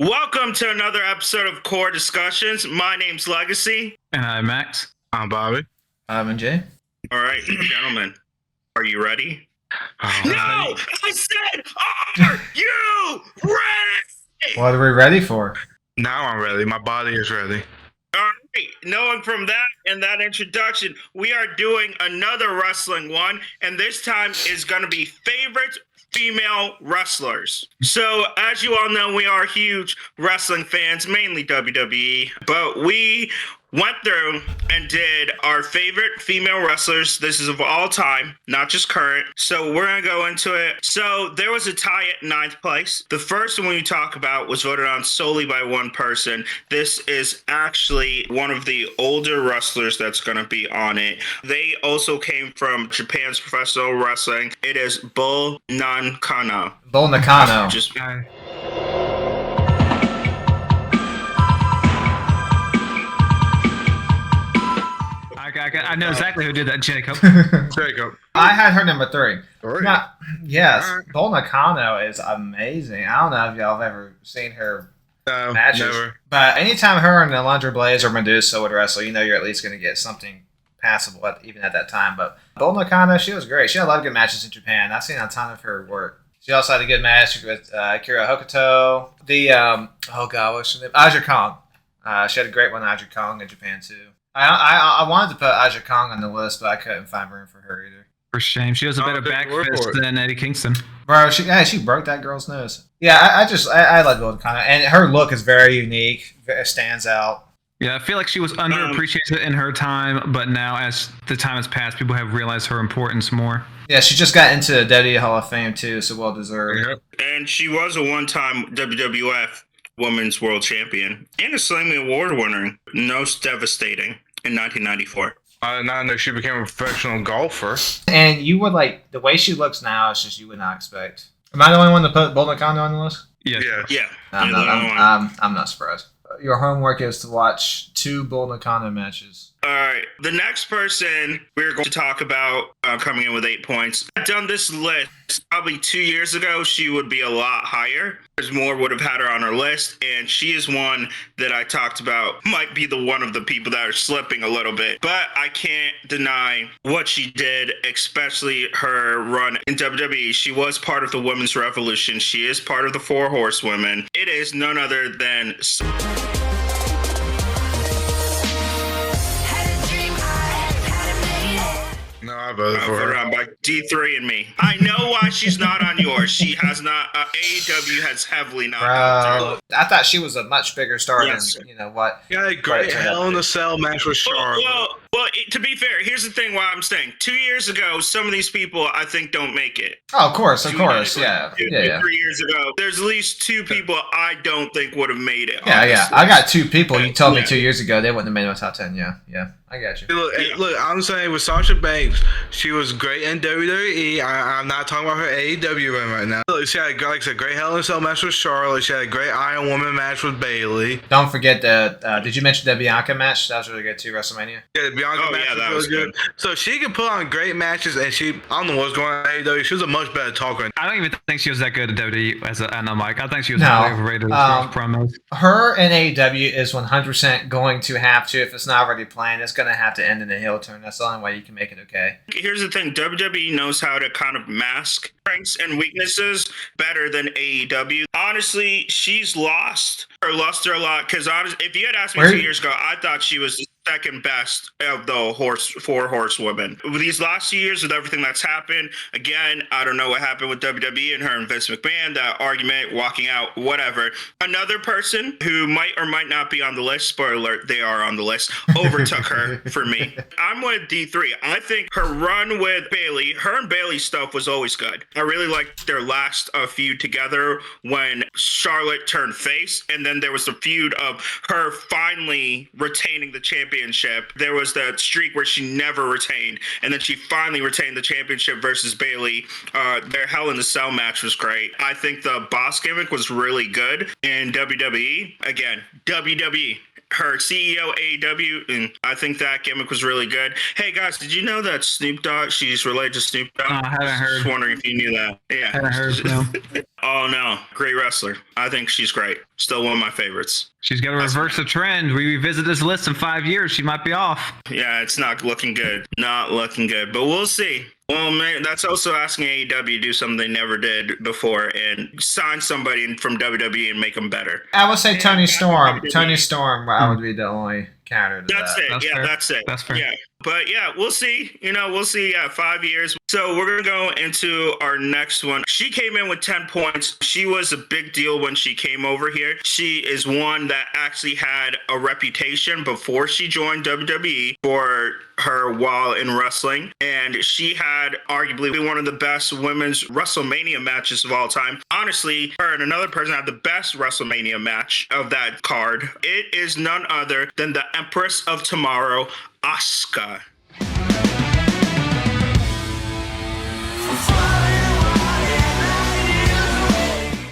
Welcome to another episode of Core Discussions. My name's Legacy. And I'm Max. I'm Bobby. I'm Jay. All right, gentlemen, are you ready? Oh, No! I said, are you ready? What are we ready for? now I'm ready. My body is ready. All right, knowing from that and that introduction, we are doing another wrestling one, and this time is going to be favorite female wrestlers. So, as you all know, we are huge wrestling fans, mainly WWE, but we went through and did our favorite female wrestlers. This is of all time, not just current. So we're going to go into it. So there was a tie at 9th place. The first one we talk about was voted on solely by one person. This is actually one of the older wrestlers that's going to be on it. They also came from Japan's professional wrestling. It is Bull Nakano. Bull Nakano. Just I know exactly who did that, Jacob. Jacob. I had her number 3. Three. Now, yes, Alright. Bull Nakano is amazing. I don't know if y'all have ever seen her No, matches. never. But anytime her and Alundra Blaze or Medusa would wrestle, you know you're at least going to get something passable, even at that time. But Bull Nakano, she was great. She had a lot of good matches in Japan. I've seen a ton of her work. She also had a good match with Akira Hokuto. What's her name? Aja Kong. She had a great one, Aja Kong, in Japan, too. I wanted to put Aja Kong on the list, but I couldn't find room for her either. For shame. She has a better back fist than Eddie Kingston. Bro, she broke that girl's nose. Yeah, I like Bull Nakano, and her look is very unique. It stands out. Yeah, I feel like she was underappreciated in her time, but now as the time has passed, people have realized her importance more. Yeah, she just got into the WWE Hall of Fame too, so well deserved. Yep. And she was a one-time WWF Women's World Champion and a Slammy Award winner. Most devastating in 1994. I did not know she became a professional golfer. And you would like the way she looks now. It's just you would not expect. Am I the only one to put Bull Nakano on the list? Yes. Yeah. Yeah. I'm not surprised. Your homework is to watch 2 Bull Nakano matches. All right. The next person we're going to talk about coming in with 8 points. I've done this list probably 2 years ago. She would be a lot higher because more would have had her on her list. And she is one that I talked about might be the one of the people that are slipping a little bit. But I can't deny what she did, especially her run in WWE. She was part of the Women's Revolution. She is part of the 4 Horsewomen. It is none other than... No, I voted for Put her her. on by D3 and me. I know why she's not on yours. She has not. AEW has heavily not. Bro, I thought she was a much bigger star Yes. than you know what. Yeah, a great Hell in a Cell match with Charlotte. Well, to be fair, here's the thing. Why I'm saying 2 years ago, some of these people I think don't make it. Oh, of course, Yeah. 3 years ago, there's at least 2 people I don't think would have made it. Yeah. honestly. I got 2 people. You told me Yeah. 2 years ago they wouldn't have made my top 10. Yeah. I got you. Look, I'm saying with Sasha Banks, she was great in WWE. I'm not talking about her AEW run right now. Look, she had, like I said, great Hell in a Cell match with Charlotte. She had a great Iron Woman match with Bayley. Don't forget the. Did you mention the Bianca match? That was really good too. WrestleMania. Yeah, the Bianca Oh, match yeah, that was was really good. So she can put on great matches, and I don't know what's going on in AEW. She was a much better talker. I don't even think she was that good at WWE as a mic. I think she was No. highly overrated as far as promos. Her in AEW is 100% going to have to, if it's not already planned, it's going to have to end in a heel turn. That's the only way you can make it okay. Here's the thing. WWE knows how to kind of mask strengths and weaknesses better than AEW. Honestly, she's lost her luster a lot because if you had asked me 2 years ago, I thought she was the second best of the 4 Horsewomen. With these last 2 years, with everything that's happened, again, I don't know what happened with WWE and her and Vince McMahon, that argument, walking out, whatever. Another person who might or might not be on the list, spoiler alert, they are on the list, overtook her for me. I'm with D3. I think her run with Bayley, her and Bayley's stuff was always good. I really liked their last feud together when Charlotte turned face, and then there was the feud of her finally retaining the championship. There was that streak where she never retained, and then she finally retained the championship versus Bayley. Their Hell in the Cell match was great. I think the boss gimmick was really good in WWE. Again, WWE. her CEO AEW, and I think that gimmick was really good. Hey guys, did you know that Snoop Dogg? She's related to Snoop Dogg. I haven't heard. Just wondering if you knew that. Yeah. Haven't heard. No. Oh no, great wrestler. I think she's great. Still one of my favorites. She's got to reverse the trend. We revisit this list in 5 years. She might be off. Yeah, it's not looking good. Not looking good, but we'll see. Well, man, that's also asking AEW to do something they never did before and sign somebody from WWE and make them better. I would say Tony Storm. Tony Storm, I would be the only counter to That's that. it. That's Yeah, fair. that's it. That's fair. Yeah. But yeah, we'll see. We'll see. 5 years. So we're going to go into our next one. She came in with 10 points. She was a big deal when she came over here. She is one that actually had a reputation before she joined WWE for her while in wrestling. And she had arguably one of the best women's WrestleMania matches of all time. Honestly, her and another person had the best WrestleMania match of that card. It is none other than the Empress of Tomorrow, Asuka.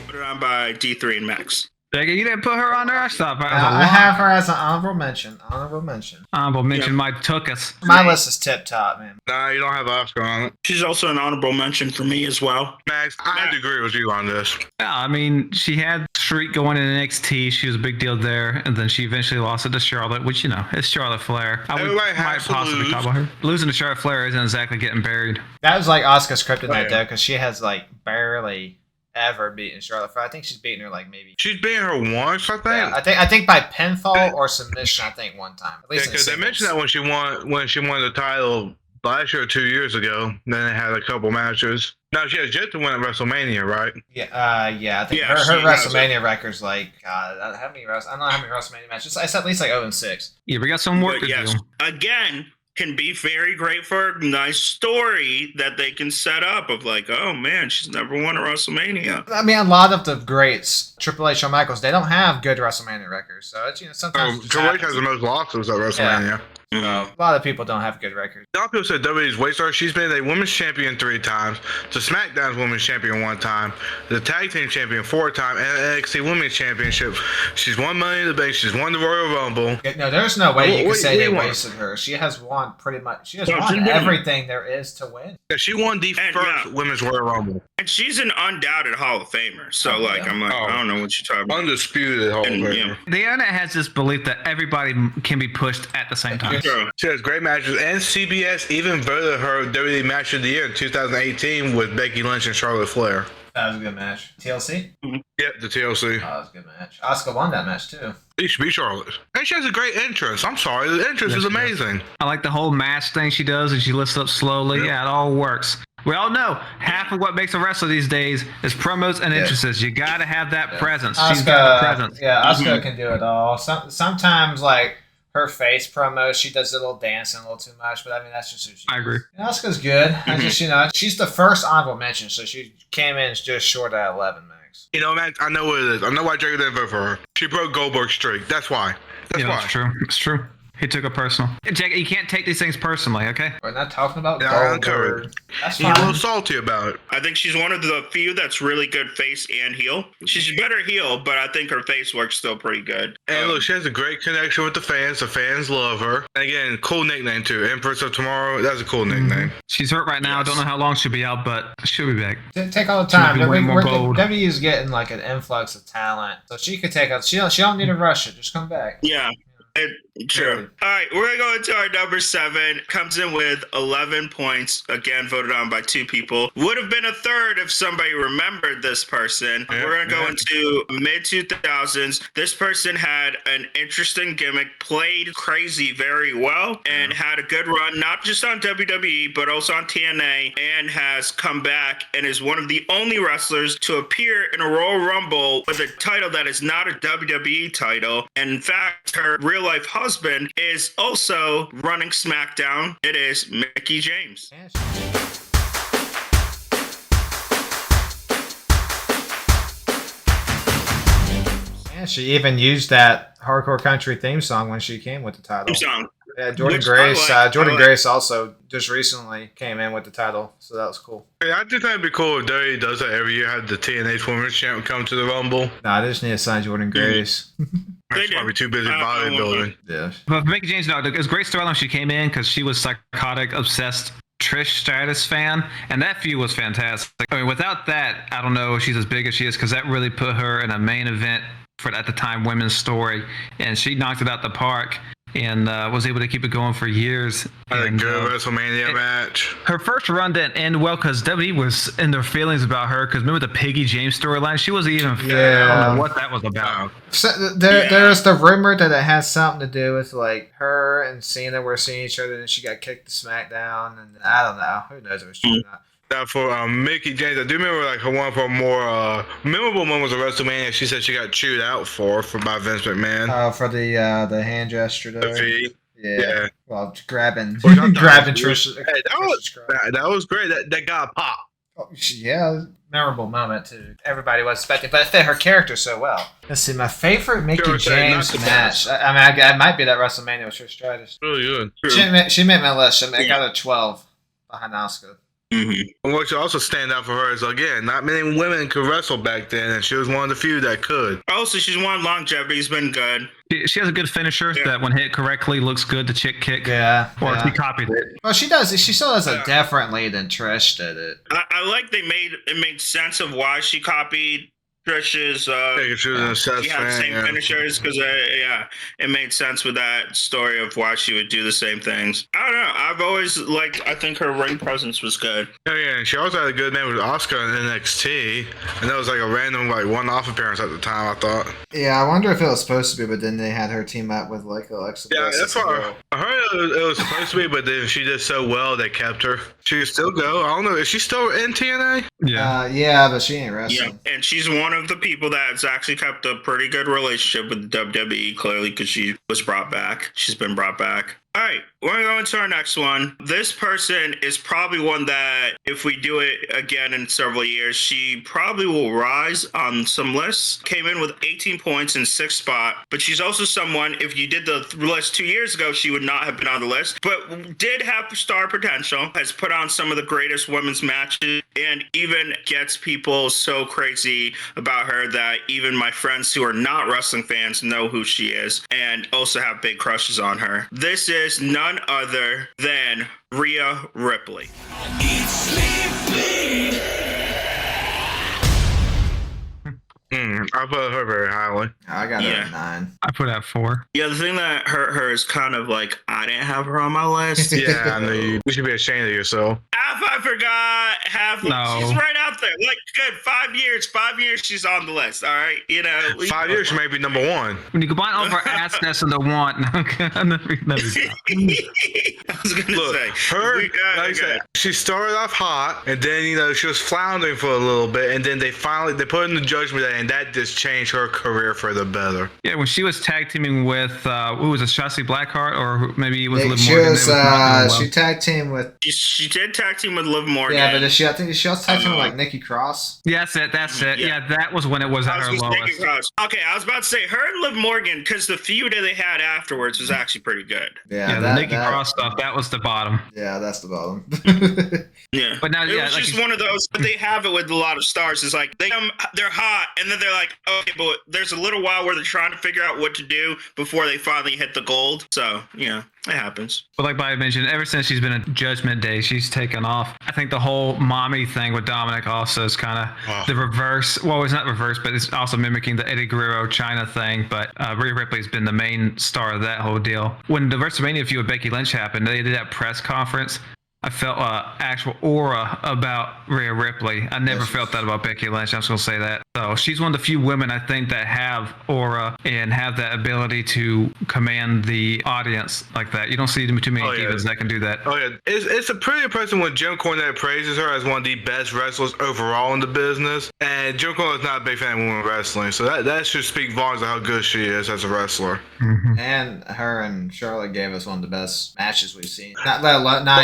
Put it on by D3 and Max. Jackie, you didn't put her on there? I stopped. I have her as an honorable mention. Honorable mention. Honorable mention might took us. My list is tip top, man. Nah, you don't have Oscar on it. She's also an honorable mention for me as well. Max, I had to agree with you on this. Yeah, I mean, she had streak going in NXT. She was a big deal there, and then she eventually lost it to Charlotte, which, it's Charlotte Flair. Everybody has to lose. talk about her. Losing to Charlotte Flair isn't exactly getting buried. That was like Asuka's kryptonite, Right. though, because she has like barely ever beaten Charlotte Flair. I think she's beaten her like maybe. She's beating her once, I think. Yeah, I think by pinfall or submission. I think one time. At least Yeah, because they mentioned that when she won the title last year or 2 years ago. Then they had a couple matches. Now she has yet to win at WrestleMania, right? Yeah. I think Yeah, her she has WrestleMania record's like God. How many? I don't know how many WrestleMania matches. It's at least like 0-6. Yeah, we got some work But to yes, do. again, can be very great for a nice story that they can set up of like, oh man, she's never won a WrestleMania. I mean, a lot of the greats, Triple H, Shawn Michaels, they don't have good WrestleMania records. So it's sometimes. it just Triple H happens. has the most losses at WrestleMania. Mhm. A lot of people don't have good records. A lot of people said WWE's weight star. She's been a women's champion 3 times, the SmackDown's women's champion 1 time, the tag team champion 4 times, and NXT women's championship. She's won Money in the Bank. She's won the Royal Rumble. No, there's no way you What- could say they what do you want? wasted her. She has won pretty much. She has No, she's won been- everything there is to win. Yeah, she won the And, first yeah. women's Royal Rumble. And she's an undoubted Hall of Famer. So Oh, like, yeah. I'm like, I don't know what you're talking about. Undisputed Hall of And, Famer. yeah. The internet has this belief that everybody can be pushed at the same time. True. She has great matches, and CBS even voted her WWE Match of the Year in 2018 with Becky Lynch and Charlotte Flair. That was a good match. TLC? Yep, the TLC. Oh, that was a good match. Asuka won that match too. She should be Charlotte. And she has a great entrance. I'm sorry, the entrance Yes, is she does. amazing. I like the whole mask thing she does and she lifts up slowly. Yep. Yeah, it all works. We all know half of what makes a wrestler these days is promos and Yeah. entrances. You got to have that presence. She's got a presence. Yeah, Asuka can do it all. Sometimes like her face promos, she does a little dancing a little too much, but I mean that's just who she is. I agree. And Asuka's good. I just she's the first honorable mention, so she came in just short at 11 max. You know, man, I know what it is. I know why Jericho didn't vote for her. She broke Goldberg's streak. That's why. That's Yeah, why. that's true. It's true. He took it personal. Jack, you can't take these things personally, okay? We're not talking about Yeah, I'm Goldberg. covered. That's He's a little fine. salty about it. I think she's one of the few that's really good face and heel. She's better heel, but I think her face work's still pretty good. And look, she has a great connection with the fans. The fans love her. And again, cool nickname too. Empress of Tomorrow. That's a cool nickname. She's hurt right now. Yes. Don't know how long she'll be out, but she'll be back. Take all the time. She might be way more bold. WWE is getting like an influx of talent, so she could take out. She don't need to rush it. Just come back. Yeah. True. All right, we're gonna go into our number 7. Comes in with 11 points. Again, voted on by 2 people. Would have been a third if somebody remembered this person. Yeah, We're gonna go yeah. into mid 2000s. This person had an interesting gimmick, played crazy very well, and had a good run, not just on WWE but also on TNA, and has come back and is one of the only wrestlers to appear in a Royal Rumble with a title that is not a WWE title. And in fact, her real life husband is also running SmackDown. It is Mickey James. Yeah, she even used that hardcore country theme song when she came with the title. Theme song. Yeah, Jordan Which Grace. I like. Jordan I like. Grace also just recently came in with the title, so that was cool. Yeah, I just think it'd be cool if WWE does that every year. Have the TNA Women's Champ come to the Rumble. Nah, I just need to sign Jordan Grace. They She might did. be too busy I won't bodybuilding. Yeah. But for Mickey James, no, it was a great storyline when she came in because she was psychotic, obsessed Trish Stratus fan, and that feud was fantastic. I mean, without that, I don't know if she's as big as she is because that really put her in a main event for at the time women's story, and she knocked it out the park and was able to keep it going for years. Had a And, good WrestleMania match. her first run didn't end well because WWE was in their feelings about her. Because remember the Peggy James storyline? She wasn't even fair. I don't know what that was about. So there's the rumor that it has something to do with like her and Cena were seeing each other, and she got kicked to SmackDown, and I don't know. Who knows if it's true or not. Now for Mickey James, I do remember like her one of her more memorable moments of WrestleMania. She said she got chewed out for by Vince McMahon. For the hand gesture The there. V. Yeah. Yeah. Well, grabbing Which I thought grabbing was- Trish. Hey, that was great. That got popped. Yeah, memorable moment too. Everybody was expecting, but it fit her character so well. Let's see, my favorite Mickey Sure, James not the match. best. I mean, it might be that WrestleMania with Trish Stratus. Really good. She made my list. I got a 12 behind Asuka. Mhm. And what should also stand out for her is again, not many women could wrestle back then, and she was one of the few that could. Also, she's won longevity. Has been good. She has a good finisher Yeah. that, when hit correctly, looks good. The chick kick. Yeah. Or yeah. she copied it. Well, she does. She still does it Yeah. differently than Trish did it. I like it made sense of why she copied Trish's. Taking she was an obsessed She had the fan, same yeah. finishers because it made sense with that story of why she would do the same things. I don't know. I've always liked. I think her ring presence was good. Oh yeah, and she also had a good name with Oscar in NXT, and that was like a random like one-off appearance at the time. I thought. Yeah, I wonder if it was supposed to be, but then they had her team up with like Alexa Yeah, Bliss that's as what well. I heard. It was supposed to be, but then she did so well they kept her. She could still go. I don't know. Is she still in TNA? Yeah. Yeah, but she ain't Yeah, wrestling. and she's one of the people that's actually kept a pretty good relationship with WWE, clearly, because she was brought back. She's been brought back. All right, we're going to go into our next one. This person is probably one that, if we do it again in several years, she probably will rise on some lists. Came in with 18 points in 6th spot, but she's also someone, if you did the list 2 years ago, she would not have been on the list, but did have star potential, has put on some of the greatest women's matches, and even gets people so crazy about her that even my friends who are not wrestling fans know who she is and also have big crushes on her. This is none other than Rhea Ripley. I put her very highly. I got her Yeah. at 9. I put out 4. Yeah, the thing that hurt her is kind of like, I didn't have her on my list. Yeah, I know you. You should be ashamed of yourself. Half I forgot, half No. she's right out there. Like, good, 5 years, 5 years she's on the list, all right? You know. 5 years, she may be number one. When you combine all of our assness and the want, I was going to Look, say. her, We- like I said, she started off hot, and then, she was floundering for a little bit, and then they put her in the Judgment Day, and that just changed her career for the better. yeah, when she was tag teaming with, who was it, Shotzi Blackheart, or maybe it was Liv She Morgan. was they was not doing well. she tag team with She did tag team with Liv Morgan. yeah, but I think she also tag team with like Nikki Cross. Yeah, that's it. Yeah. Yeah, that was when it was I at was her just lowest. thinking cross. Okay, I was about to say her and Liv Morgan, because the feud that they had afterwards was actually pretty good. Yeah, the Nikki Cross stuff, that was the bottom. Yeah, that's the bottom. Yeah, But now, it yeah, was like just you- one of those. But they have it with a lot of stars. It's like they're hot, and then they're like, okay, but there's a little while where they're trying to figure out what to do before they finally hit the gold. So yeah, it happens. But like Bobby mentioned, ever since she's been at Judgment Day, she's taken off. I think the whole mommy thing with Dominic also is kind of Wow. the reverse. Well, it's not reverse, but it's also mimicking the Eddie Guerrero China thing. But Rhea Ripley's been the main star of that whole deal. When the WrestleMania feud with Becky Lynch happened, they did that press conference. I felt actual aura about Rhea Ripley. I never felt that about Becky Lynch. I'm just going to say that. So she's one of the few women I think that have aura and have that ability to command the audience like that. You don't see too many Oh, yeah. divas that can do that. Oh yeah, it's a pretty impressive when Jim Cornette praises her as one of the best wrestlers overall in the business. And Jim Cornette's not a big fan of women wrestling, so that should speak volumes of how good she is as a wrestler. Mm-hmm. And her and Charlotte gave us one of the best matches we've seen. Not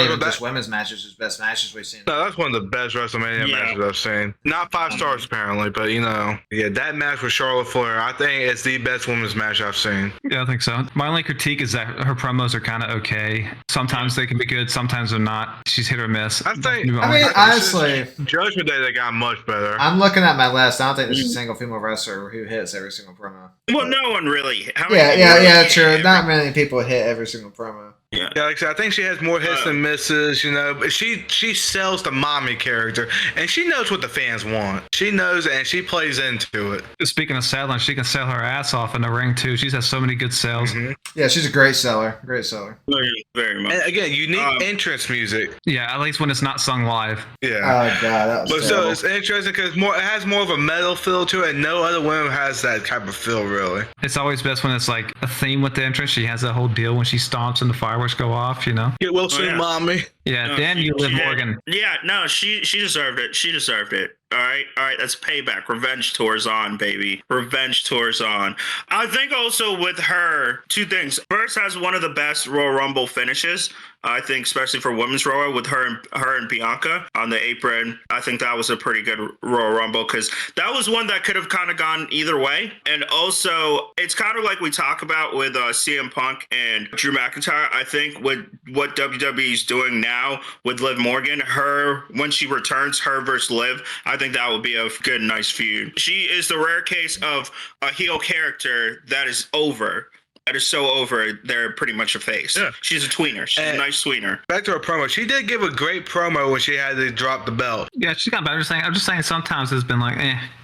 even just women's matches as best matches we've seen. No, that's one of the best WrestleMania matches I've seen. Not 5 stars apparently, but yeah, that match with Charlotte Flair, I think it's the best women's match I've seen. Yeah, I think so. My only critique is that her promos are kind of okay. Sometimes they can be good, sometimes they're not. She's hit or miss. I think honestly, Judgment Day they got much better. I'm looking at my list. I don't think there's a single female wrestler who hits every single promo. Well, no one really. Yeah, true. Not many people hit every single promo. Yeah, like I said, I think she has more hits than misses, but she sells the mommy character, and she knows what the fans want. She knows it, and she plays into it. Speaking of selling, she can sell her ass off in the ring, too. She's had so many good sales. Mm-hmm. Yeah, she's a great seller. Great seller. Very much. And again, unique entrance music. Yeah, at least when it's not sung live. Yeah. Oh, God, that was But terrible. so it's interesting because it has more of a metal feel to it, and no other woman has that type of feel, really. It's always best when it's like a theme with the entrance. She has that whole deal when she stomps and the fireworks go off, Get well soon, mommy. Yeah, No, damn you, Liv she did. Morgan. Yeah, no, she deserved it. She deserved it. All right, that's payback. Revenge tours on, baby. Revenge tours on. I think also with her, 2 things. First, has one of the best Royal Rumble finishes. I think, especially for women's Royal, with her and Bianca on the apron. I think that was a pretty good Royal Rumble because that was one that could have kind of gone either way. And also, it's kind of like we talk about with CM Punk and Drew McIntyre. I think with what WWE is doing now with Liv Morgan, when she returns, her versus Liv, I think that would be a good, nice feud. She is the rare case of a heel character that is over. That is so over, they're pretty much a face. Yeah. She's a tweener. She's a nice tweener. Back to her promo. She did give a great promo when she had to drop the belt. Yeah, she's got better. I'm just saying sometimes it's been like,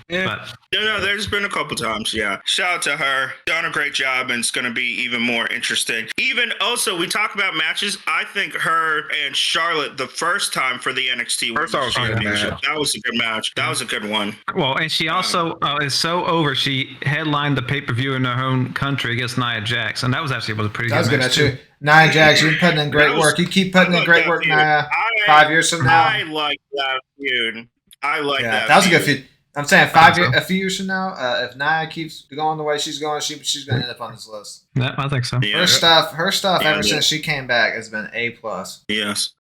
Yeah. But No, there's been a couple times, yeah. Shout out to her. Done a great job, and it's going to be even more interesting. Even also, we talk about matches. I think her and Charlotte, the first time for the NXT Women's Championship, that was a good match. That was a good one. Well, and she also is so over. She headlined the pay-per-view in her own country against Nia Jax, and that was actually a pretty good match. That was good, too. Nia Jax, you've been putting in great work. You keep putting in great work, Nia. 5 years from now. I like that feud. I like that. That was a good feud. I'm saying a few years from now, if Nia keeps going the way she's going, she's going to end up on this list. Yeah, I think so. Yeah. Her stuff ever since she came back has been A+. Yes.